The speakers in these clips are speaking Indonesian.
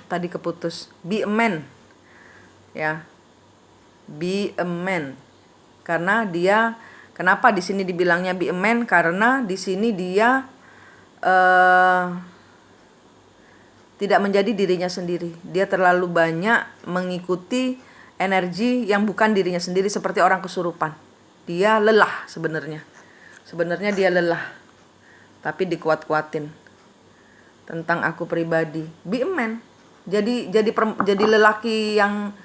tadi keputus. Be a man. Ya. Be a man. Karena dia, kenapa di sini dibilangnya be a man? Karena di sini dia tidak menjadi dirinya sendiri. Dia terlalu banyak mengikuti energi yang bukan dirinya sendiri, seperti orang kesurupan. Dia lelah sebenarnya. Sebenarnya dia lelah, tapi dikuat-kuatin. Tentang aku pribadi, be a man. Jadi lelaki yang,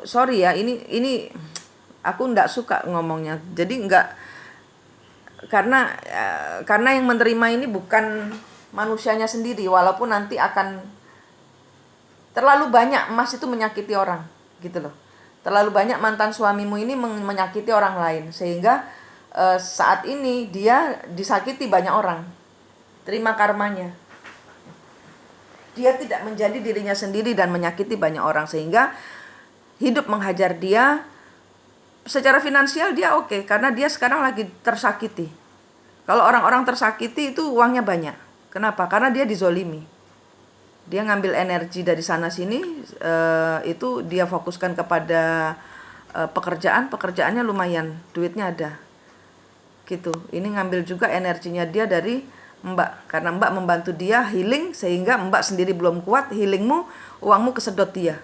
sorry ya, ini aku nggak suka ngomongnya. Jadi nggak, karena yang menerima ini bukan manusianya sendiri, walaupun nanti akan terlalu banyak emas itu menyakiti orang, gitu loh. Terlalu banyak mantan suamimu ini menyakiti orang lain, sehingga saat ini dia disakiti banyak orang. Terima karmanya. Dia tidak menjadi dirinya sendiri dan menyakiti banyak orang, sehingga hidup menghajar dia. Secara finansial dia oke, karena dia sekarang lagi tersakiti. Kalau orang-orang tersakiti itu uangnya banyak. Kenapa? Karena dia dizolimi. Dia ngambil energi dari sana sini, itu dia fokuskan kepada pekerjaannya lumayan, duitnya ada. Gitu. Ini ngambil juga energinya dia dari Mbak, karena Mbak membantu dia healing, sehingga Mbak sendiri belum kuat, healingmu, uangmu kesedot dia.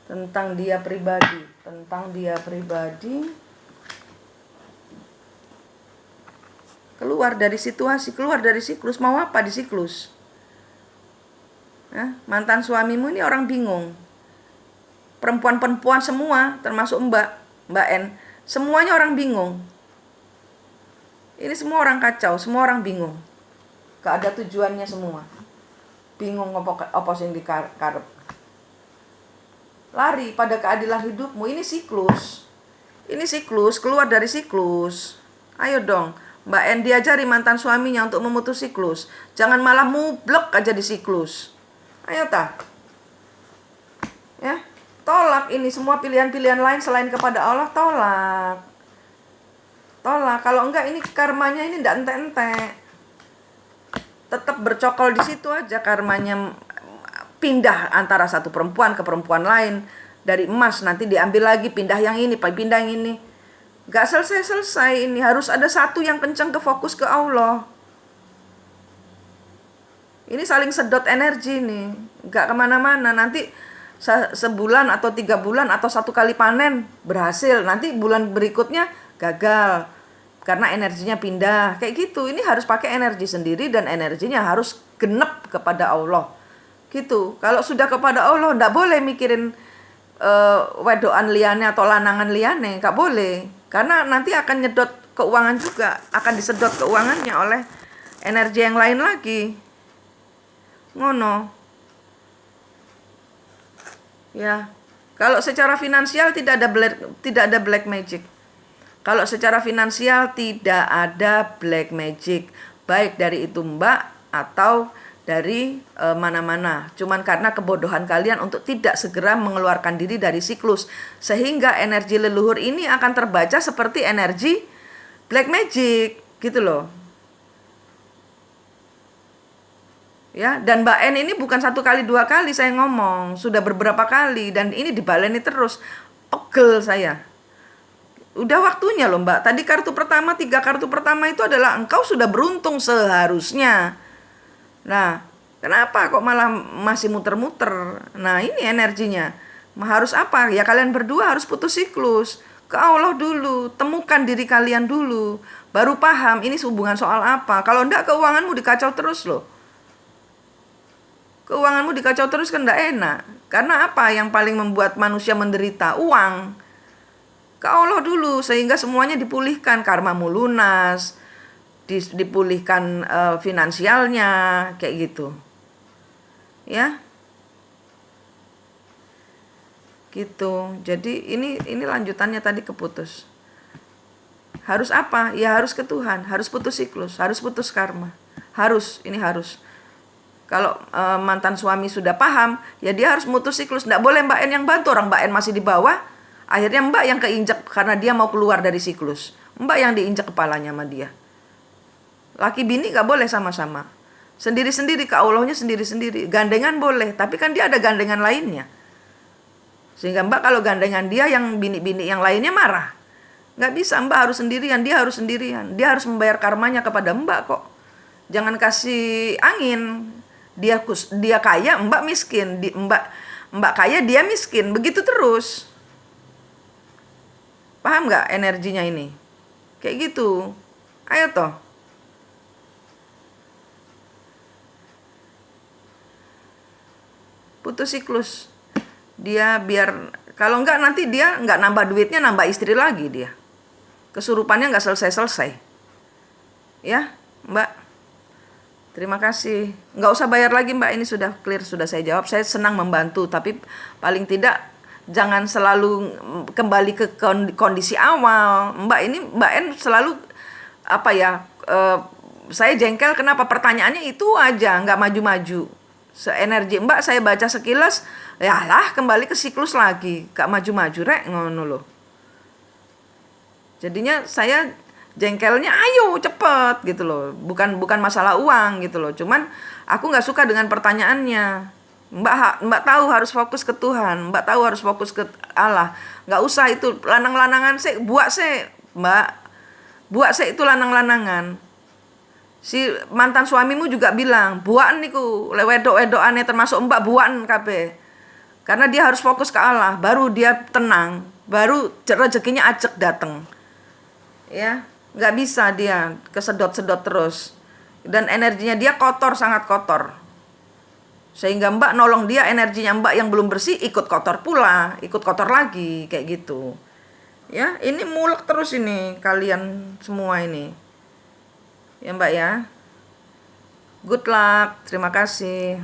Tentang dia pribadi, keluar dari situasi, keluar dari siklus. Mau apa di siklus? Mantan suamimu ini orang bingung. Perempuan-perempuan semua, termasuk Mbak N, semuanya orang bingung. Ini semua orang kacau, semua orang bingung. Gak ada tujuannya semua. Bingung apa sing dikarep. Lari pada keadilan hidupmu. Ini siklus. Keluar dari siklus. Ayo dong, Mbak N diajari mantan suaminya untuk memutus siklus. Jangan malah mublek aja di siklus. Ayo ya, tolak ini semua pilihan-pilihan lain selain kepada Allah, tolak. Kalau enggak, ini karmanya ini ndak ente-ente. Tetap bercokol di situ aja, karmanya pindah antara satu perempuan ke perempuan lain. Dari emas nanti diambil lagi, pindah yang ini, pindah yang ini. Gak selesai ini. Harus ada satu yang kencang, ke fokus ke Allah. Ini saling sedot energi nih, gak kemana-mana. Nanti sebulan atau 3 bulan atau 1 kali panen berhasil, nanti bulan berikutnya gagal karena energinya pindah. Kayak gitu. Ini harus pakai energi sendiri dan energinya harus genep kepada Allah. Gitu. Kalau sudah kepada Allah, ndak boleh mikirin wedoan liane atau lanangan liane, nggak boleh. Karena nanti akan nyedot keuangan juga, akan disedot keuangannya oleh energi yang lain lagi. Ngono. Ya. Kalau secara finansial tidak ada black magic. Kalau secara finansial tidak ada black magic, baik dari itu Mbak atau dari mana-mana. Cuman karena kebodohan kalian untuk tidak segera mengeluarkan diri dari siklus, sehingga energi leluhur ini akan terbaca seperti energi black magic, gitu loh. Ya, dan Mbak N ini bukan 1 kali 2 kali saya ngomong, sudah beberapa kali, dan ini dibaleni terus. Pegel saya. Udah waktunya loh Mbak. Tadi 3 kartu pertama itu adalah engkau sudah beruntung seharusnya. Nah, kenapa kok malah masih muter-muter? Nah, ini energinya. Harus apa? Ya kalian berdua harus putus siklus. Ke Allah dulu, temukan diri kalian dulu. Baru paham ini hubungan soal apa. Kalau enggak, keuanganmu dikacau terus loh. Keuanganmu dikacau terus kan enggak enak. Karena apa yang paling membuat manusia menderita? Uang. Ke Allah dulu sehingga semuanya dipulihkan, karmamu lunas, dipulihkan finansialnya, kayak gitu. Ya. Gitu. Jadi ini lanjutannya tadi keputus. Harus apa? Ya harus ke Tuhan, harus putus siklus, harus putus karma. Ini harus. Kalau mantan suami sudah paham, ya dia harus mutus siklus. Nggak boleh Mbak N yang bantu, orang Mbak N masih di bawah. Akhirnya Mbak yang keinjak karena dia mau keluar dari siklus. Mbak yang diinjak kepalanya sama dia. Laki bini gak boleh sama-sama. Sendiri-sendiri, ke Allahnya sendiri-sendiri. Gandengan boleh, tapi kan dia ada gandengan lainnya. Sehingga Mbak kalau gandengan dia, yang bini-bini yang lainnya marah. Nggak bisa, Mbak harus sendirian, dia harus sendirian. Dia harus membayar karmanya kepada Mbak kok. Jangan kasih angin. Dia kaya, Mbak miskin. Mbak kaya, dia miskin. Begitu terus. Paham nggak energinya ini? Kayak gitu. Ayo toh. Putus siklus. Dia biar, kalau enggak nanti dia enggak nambah duitnya, nambah istri lagi dia. Kesurupannya enggak selesai-selesai. Ya, Mbak. Terima kasih. Enggak usah bayar lagi, Mbak. Ini sudah clear, sudah saya jawab. Saya senang membantu, tapi paling tidak jangan selalu kembali ke kondisi awal. Mbak ini, Mbak N selalu saya jengkel kenapa pertanyaannya itu aja, nggak maju-maju. Energi Mbak saya baca sekilas, ya lah kembali ke siklus lagi, gak maju-maju rek ngono loh. Jadinya saya jengkelnya ayo cepet gitu loh, bukan masalah uang gitu loh. Cuman aku nggak suka dengan pertanyaannya. Mbak tahu harus fokus ke Tuhan, Mbak tahu harus fokus ke Allah. Nggak usah itu lanang-lanangan sih, buat sih Mbak, buat sih itu lanang-lanangan. Si mantan suamimu juga bilang, buan niku wedok-wedokane termasuk Mbak buan kabeh. Karena dia harus fokus ke Allah, baru dia tenang, baru rezekinya ajek dateng. Ya, nggak bisa dia kesedot-sedot terus. Dan energinya dia kotor, sangat kotor. Sehingga Mbak nolong dia, energinya Mbak yang belum bersih ikut kotor pula, ikut kotor lagi, kayak gitu. Ya, ini mulek terus ini kalian semua ini. Ya Mbak ya. Good luck. Terima kasih.